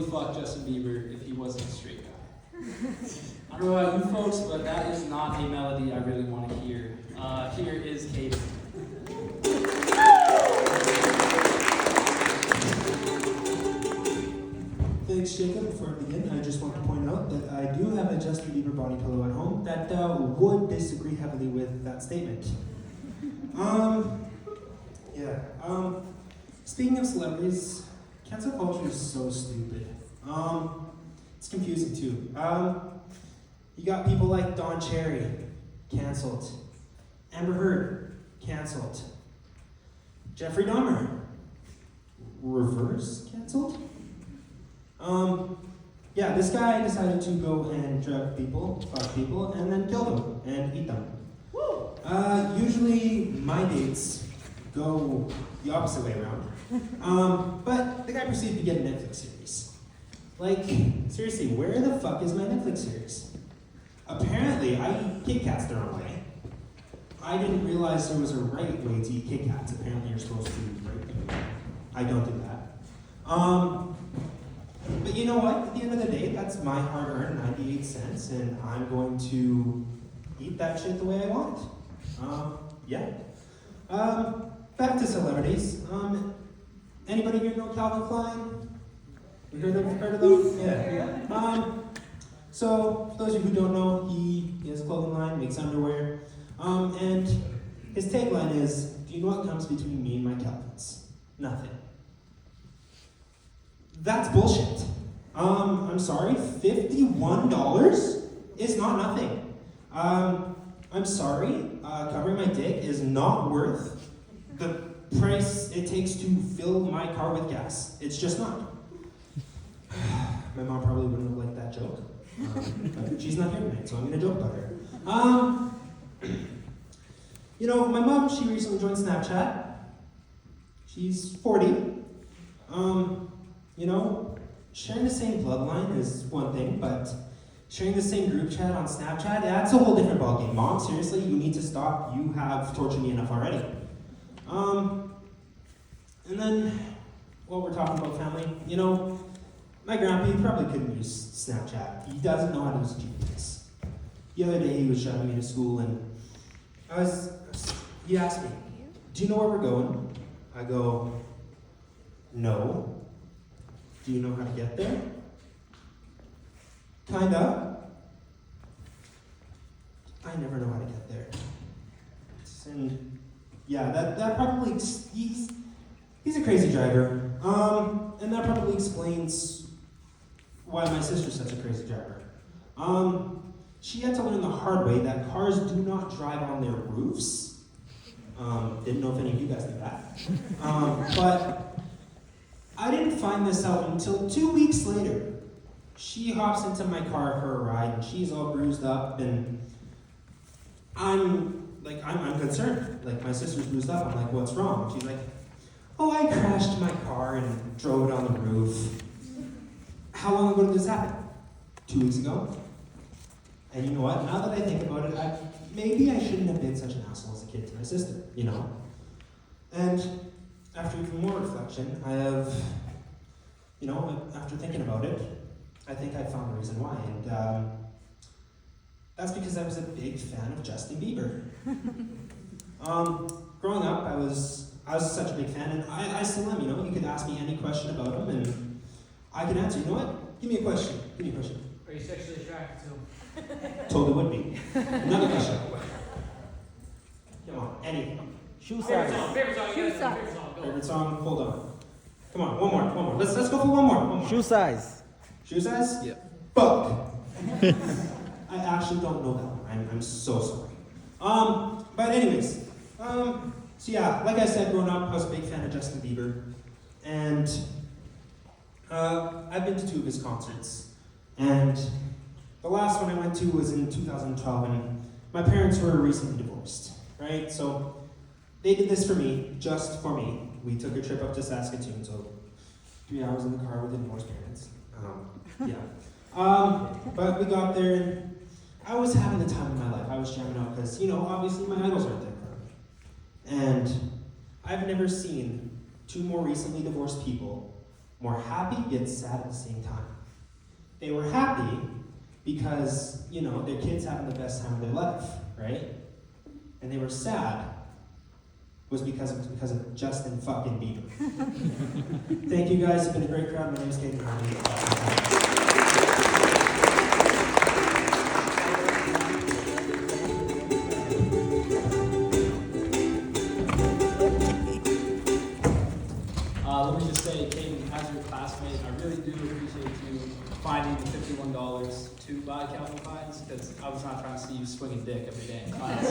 fuck Justin Bieber if he wasn't a straight guy. I don't know about you folks, but that is not a melody I really want to hear. Here is Katie. Thanks, Jacob. Before I begin, I just want to point out that I do have a Justin Bieber body pillow at home that would disagree heavily with that statement. Speaking of celebrities, cancel culture is so stupid. It's confusing too. You got people like Don Cherry, canceled. Amber Heard, canceled. Jeffrey Dahmer, reverse canceled. This guy decided to go and drug people, fuck people, and then kill them and eat them. Woo! Usually my dates go the opposite way around. But the guy proceeded to get a Netflix series. Like, seriously, where the fuck is my Netflix series? Apparently, I eat Kit Kats the wrong way. I didn't realize there was a right way to eat Kit Kats. Apparently, you're supposed to break them. I don't do that. But you know what? At the end of the day, that's my hard-earned 98 cents, and I'm going to eat that shit the way I want. Back to celebrities. Anybody here know Calvin Klein? You heard of them? Yeah. So, for those of you who don't know, he has a clothing line, makes underwear, and his tagline is, "Do you know what comes between me and my Calvins? Nothing." That's bullshit. I'm sorry, $51 is not nothing. I'm sorry, covering my dick is not worth the price it takes to fill my car with gas. It's just not. My mom probably wouldn't have liked that joke. But she's not here tonight, so I'm gonna joke about her. My mom, she recently joined Snapchat. She's 40. Sharing the same bloodline is one thing, but sharing the same group chat on Snapchat, that's a whole different ballgame. Mom, seriously, you need to stop. You have tortured me enough already. And then, while we're talking about family, my grandpa, he probably couldn't use Snapchat. He doesn't know how to use GPS. The other day, he was driving me to school, and he asked me, "Do you know where we're going?" I go, "No." "Do you know how to get there?" "Kinda." I never know how to get there. And that probably, he's a crazy driver. And that probably explains why my sister's such a crazy driver. She had to learn the hard way that cars do not drive on their roofs. Didn't know if any of you guys knew that. But I didn't find this out until 2 weeks later. She hops into my car for a ride, and she's all bruised up, and I'm concerned. Like, my sister's bruised up. I'm like, "What's wrong?" She's like, "Oh, I crashed my car and drove it on the roof." How long ago did this happen? 2 weeks ago. And you know what? Now that I think about it, maybe I shouldn't have been such an asshole as a kid to my sister, And after even more reflection, I have, after thinking about it, I think I found the reason why. And that's because I was a big fan of Justin Bieber. Growing up, I was such a big fan, and I still am, You could ask me any question about him, and I could answer. You know what? Give me a question. Are you sexually attracted to him? Totally would be. Another question. Come on, any. Shoe Favorite size. song. Shoe size. Favorite song? Hold on. Come on, one more. Let's go for one more. Shoe size. Shoe size? Yep. Fuck. I actually don't know that one. I'm so sorry. But anyways, like I said, growing up, I was a big fan of Justin Bieber, and I've been to 2 of his concerts, and the last one I went to was in 2012, and my parents were recently divorced, right? So they did this for me, just for me. We took a trip up to Saskatoon, so 3 hours in the car with the divorced parents. But we got there, and I was having the time of my life. I was jamming out because, obviously my idols aren't there for me. And I've never seen 2 more recently divorced people more happy yet sad at the same time. They were happy because, you know, their kid's having the best time of their life, right? And they were sad because of Justin fucking Bieber. Thank you guys, it's been a great crowd. My name is Caden Hardy. Let me just say, Caden, as your classmate, I really do appreciate you finding the $51 to buy Calvin Klein's, because I was not trying to see you swinging dick every day in class.